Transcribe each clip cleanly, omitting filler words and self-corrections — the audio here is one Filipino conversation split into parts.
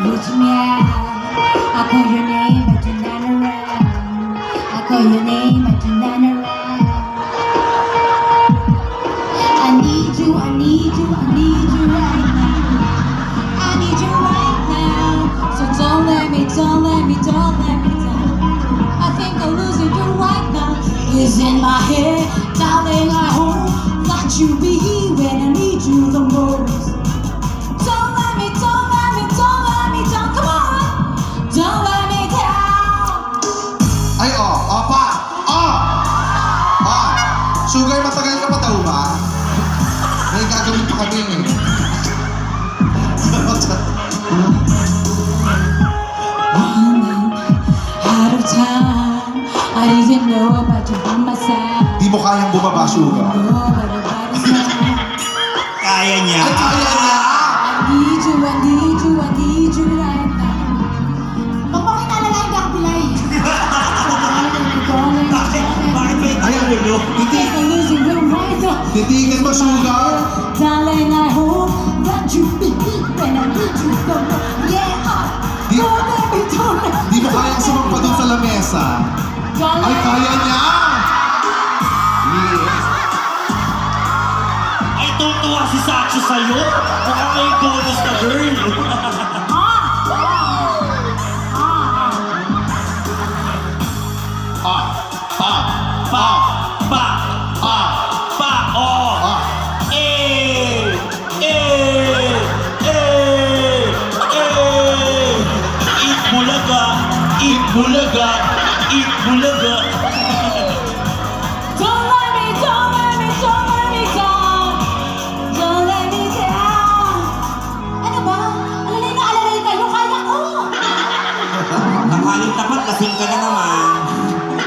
reach me out. I call your name, but you're not around. I call your name, but you're not around. I need you, I need you, I need you right now. I need you right now. So don't let me, don't let me, don't let me down. I think I'm losing you right now. It's in my head, darling, I hope that you be here when I need you the most. Don't let me, don't let me, don't let me down. Come on, don't let me down. Ay, Sugar, matagal ka pa daw ba? May gagawin pa kami eh. Out of time, I didn't know about you by my side. Di mo kayang bumaba, Sugar. Kaya niya. Ay, kaya niya! I need you, I need you, I need you right now. Pag mo kinalalain ka, Pilay. Bakit may ulo? I'm losing you right now. Titigan mo, Sugar! Darling, I hope that you be here when I need you the most. Yeah, Di- don't let me, don't let me. Di mo kayang sumampa doon sa lamesa. Don't Ay, let me. kaya niya! Yes. Ay, tutuwa si Sacho sa'yo. Mukhang may bonus na girl. Oh. Eat bulaga, eat bulaga, eat bulaga. Don't let me, don't let me, don't let me down. Don't let me down. Ano ba? Alalay kayo, kaya ko. Tanghaling tapat, lasing ka na naman.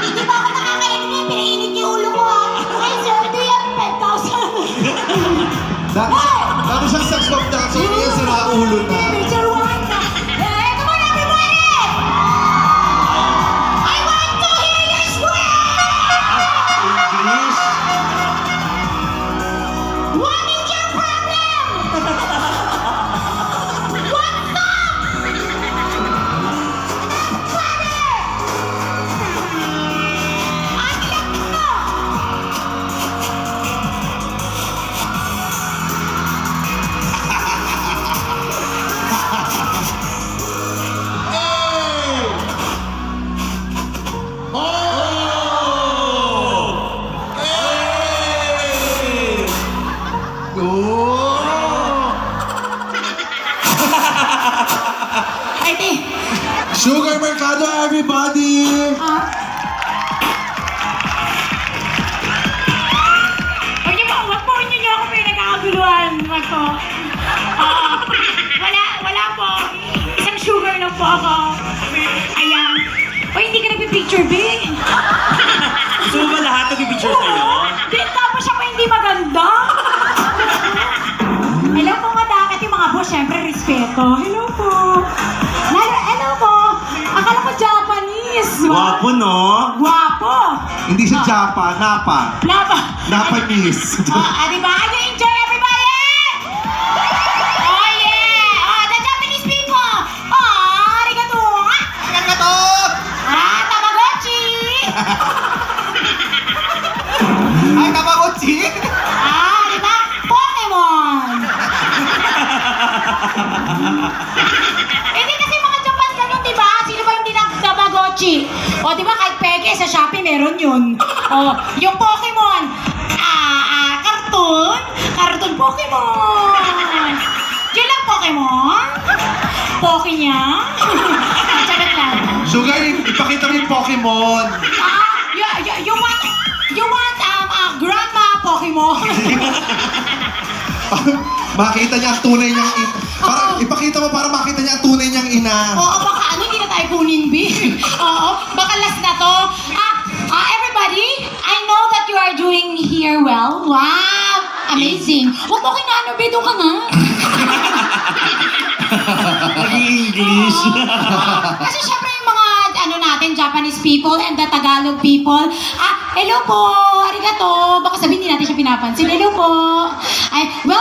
Hindi ba ako nakakainom niya? Pinainit yung ulo ko ah. Ay, sir, yan, 5,000. Dami siyang sex bomb dancer niya, sira ulo na. Picture one na. Hey, come on everybody! I want to hear you scream! English. What is your problem? What's up? Father! Anak mo! Ay, di. Sugar Mercado, everybody! Wag po niyo ako pinagkakaguluhan. Wag po. Wala po. Isang sugar lang po ako. Ayan. O, hindi ka nagpipicture, Bing. So ba lahat nag-picture sa'yo? Di, tapos siya pa hindi maganda. Hello po, madakat yung mga boss. Siyempre, respeto. Hello po. Hello po. Akala ko Japanese. Gwapo, no? Guwapo. Hindi siya Japa, Napa. Napanis. Diba? You enjoy everybody? Oh, yeah. Oh, the Japanese people. Oh, arigato. Arigato! Tamagotchi. Ay, Tamagotchi! Diba? Pokemon. Hindi kasi mga Japan ganun, diba? Sino ba hindi nag-Tamagotchi? O, diba, kahit peke sa Shopee meron yun. O, yung Pokemon. Cartoon Pokemon. Yun lang Pokemon? Poke niya? Charot lang. Sugar, ipakita mo yung Pokemon. You want grandma Pokemon? Makita niya ang tunay niyang ina. Ipakita mo para makita niya ang tunay niyang ina. Oo, baka hindi na tayo kunin, B. Oo, baka last na to. Everybody, I know that you are doing here well. Wow, amazing. Huwag mo kinano, B, doon ka nga. Nag-i-English. Kasi syempre yung mga natin, Japanese people and the Tagalog people. Hello po, arigato. Baka sabihin din natin siya pinapansin. Hello po. Well,